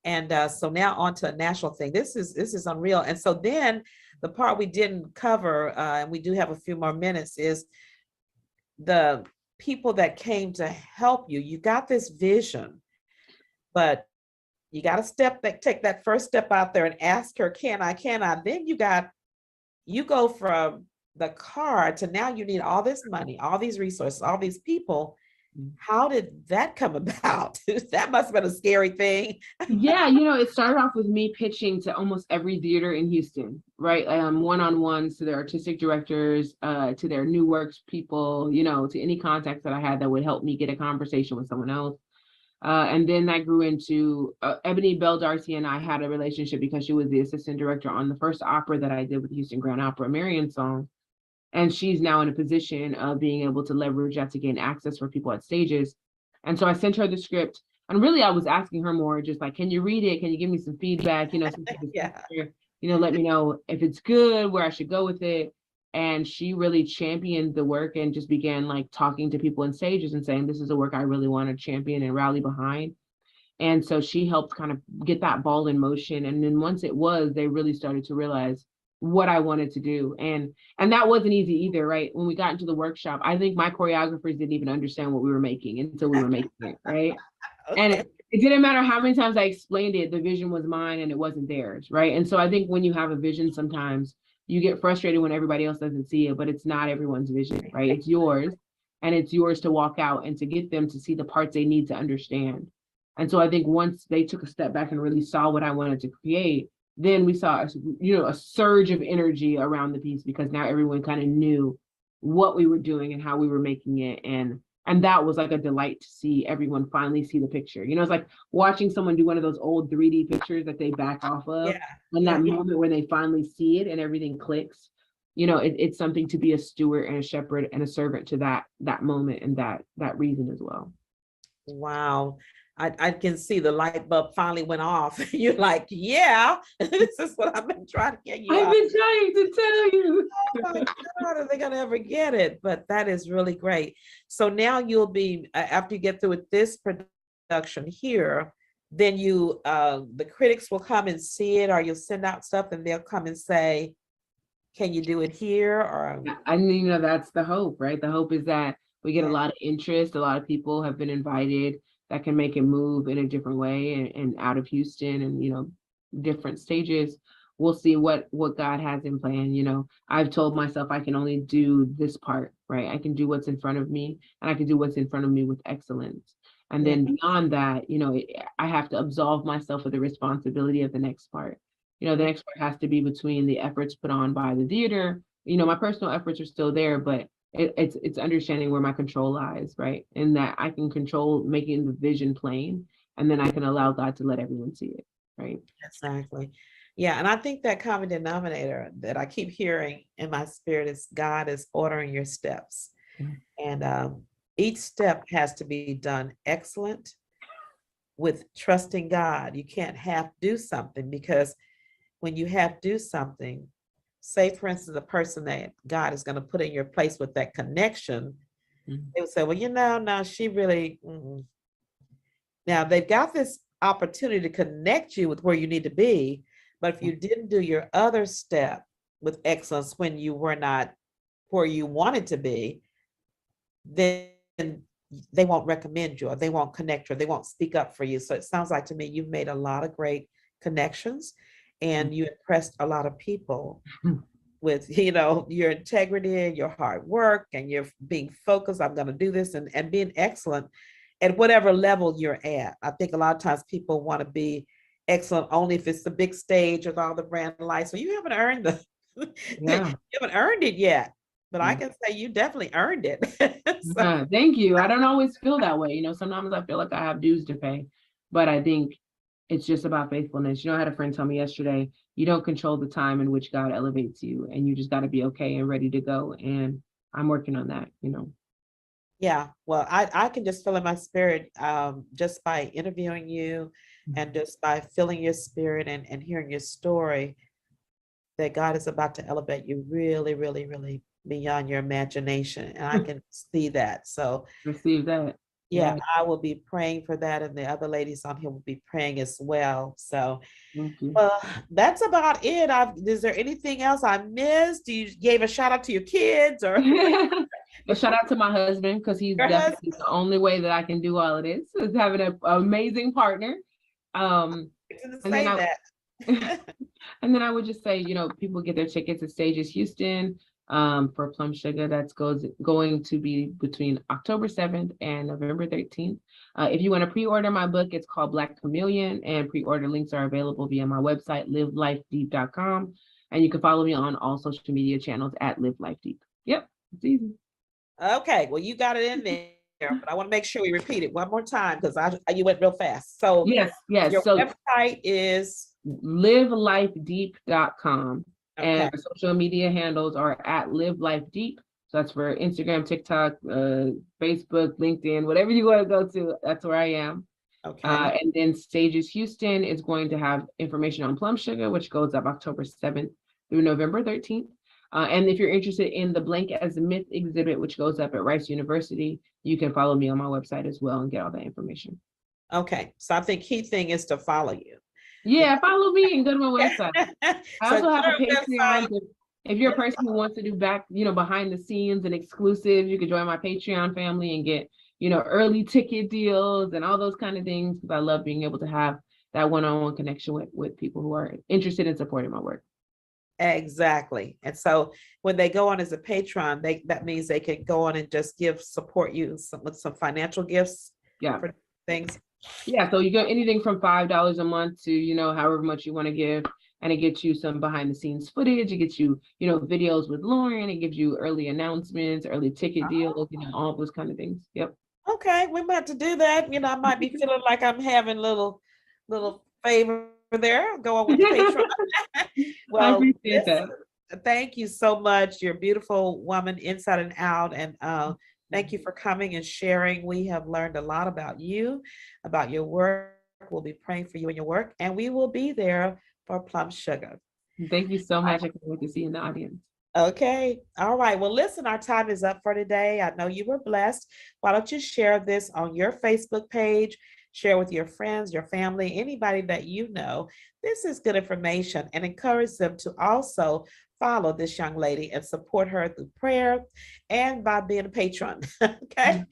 And so now on to a national thing. This is unreal. And so then the part we didn't cover, and we do have a few more minutes, is the people that came to help you. You got this vision, but you got to take that first step out there and ask her, can I, can I? Then you go from the car to now you need all this money, all these resources, all these people. How did that come about? That must have been a scary thing. Yeah, it started off with me pitching to almost every theater in Houston, right? One-on-ones to their artistic directors, to their new works people, to any contacts that I had that would help me get a conversation with someone else. And then that grew into Ebony Bell Darcy and I had a relationship because she was the assistant director on the first opera that I did with the Houston Grand Opera, Marian Song. And she's now in a position of being able to leverage that to gain access for people at stages. And so I sent her the script. And really, I was asking her more just like, can you read it? Can you give me some feedback? Yeah. Let me know if it's good, where I should go with it. And she really championed the work and just began like talking to people in stages and saying, this is a work I really want to champion and rally behind. And so she helped kind of get that ball in motion. And then once it was, they really started to realize what I wanted to do. And that wasn't easy either, right? When we got into the workshop, I think my choreographers didn't even understand what we were making until we were making it, right? Okay. And it didn't matter how many times I explained it, the vision was mine and it wasn't theirs, right? And so I think when you have a vision, sometimes you get frustrated when everybody else doesn't see it, but it's not everyone's vision, right? It's yours. And it's yours to walk out and to get them to see the parts they need to understand. And so I think once they took a step back and really saw what I wanted to create, then we saw, a surge of energy around the piece because now everyone kind of knew what we were doing and how we were making it. And that was like a delight to see everyone finally see the picture. It's like watching someone do one of those old 3D pictures that they back off of. Yeah. And that Yeah. moment when they finally see it and everything clicks, it's something to be a steward and a shepherd and a servant to that moment and that reason as well. Wow. I can see the light bulb finally went off. You're like, yeah, this is what I've been trying to get you I've out. been trying to tell you. Oh my God, are they gonna ever get it? But that is really great. So now you'll be, after you get through with this production here, then the critics will come and see it, or you'll send out stuff and they'll come and say, can you do it here? Or I mean, that's the hope, right? The hope is that we get a lot of interest. A lot of people have been invited that can make it move in a different way and out of Houston and, different stages. We'll see what God has in plan. I've told myself I can only do this part, right? I can do what's in front of me and I can do what's in front of me with excellence. And then beyond that, I have to absolve myself of the responsibility of the next part. The next part has to be between the efforts put on by the theater. My personal efforts are still there, but it's understanding where my control lies, right? And that I can control making the vision plain, and then I can allow God to let everyone see it, right? exactly. Yeah, and I think that common denominator that I keep hearing in my spirit is God is ordering your steps. And each step has to be done excellent with trusting God. You can't half do something, because when you half do something, say for instance, a person that God is going to put in your place with that connection, they would say, well, no, she really, now they've got this opportunity to connect you with where you need to be. But if you didn't do your other step with excellence when you were not where you wanted to be, then they won't recommend you, or they won't connect you, or they won't speak up for you. So it sounds like to me you've made a lot of great connections and you impressed a lot of people with your integrity and your hard work and your being focused. I'm going to do this, and being excellent at whatever level you're at. I think a lot of times people want to be excellent only if it's the big stage with all the brand lights. So you haven't earned you haven't earned it yet. But I can say you definitely earned it. So, Thank you. I don't always feel that way. Sometimes I feel like I have dues to pay, but I think it's just about faithfulness. I had a friend tell me yesterday, you don't control the time in which God elevates you, and you just got to be okay and ready to go. And I'm working on that, you know. Yeah, well, I can just feel in my spirit, just by interviewing you and just by feeling your spirit and hearing your story, that God is about to elevate you really, really, really beyond your imagination. And I can see that. So Receive that. yeah, Yeah. I will be praying for that, and the other ladies on here will be praying as well. So, Thank you. well, that's about it. Is there anything else I missed? You gave a shout out to your kids or A shout out to my husband, because he's your husband? definitely the only way that I can do all of this is having an amazing partner. To And then say I that. and then I would just say, you know, people get their tickets at Stages Houston for Plum Sugar. That's going to be between October 7th and November 13th. If you want to pre-order my book, it's called Black Chameleon, and pre-order links are available via my website, livelifedeep.com. And you can follow me on all social media channels at Live Life Deep. Yep, it's easy. Okay, well, you got it in there, but I want to make sure we repeat it one more time because you went real fast. So Yes. your So website is livelifedeep.com. okay. And our social media handles are at Live Life Deep. So that's for Instagram, TikTok, Facebook, LinkedIn, whatever you want to go to, that's where I am. Okay. And then Stages Houston is going to have information on Plum Sugar, which goes up October 7th through November 13th. And if you're interested in the Blank as a Myth exhibit, which goes up at Rice University, you can follow me on my website as well and get all that information. Okay. So I think key thing is to follow you. Yeah, follow me and go to my website. I So also have a your website. Patreon. If you're a person who wants to do back, you know, behind the scenes and exclusives, you could join my Patreon family and get, you know, early ticket deals and all those kind of things. Because I love being able to have that one-on-one connection with people who are interested in supporting my work. Exactly. And so when they go on as a patron, that means they can go on and just support you with some financial gifts Yeah. for things. Yeah. So you get anything from $5 a month to, you know, however much you want to give. And it gets you some behind the scenes footage. It gets you, you know, videos with Lauren. It gives you early announcements, early ticket deals, you know, all those kind of things. Yep. Okay, we're about to do that. You know, I might be feeling like I'm having little favor there. Go on with the Patreon. I Well, appreciate that. thank you so much. You're a beautiful woman inside and out. And thank you for coming and sharing. We have learned a lot about you, about your work. We'll be praying for you and your work, and we will be there for Plum Sugar. Thank you so much. I can't wait to see you in the audience. Okay. All right. Well, listen, our time is up for today. I know you were blessed. Why don't you share this on your Facebook page? Share with your friends, your family, anybody that you know. This is good information, and encourage them to also follow this young lady and support her through prayer and by being a patron. Okay.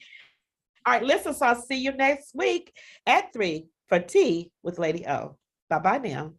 All right. Listen, so I'll see you next week at 3 for Tea with Lady O. Bye bye now.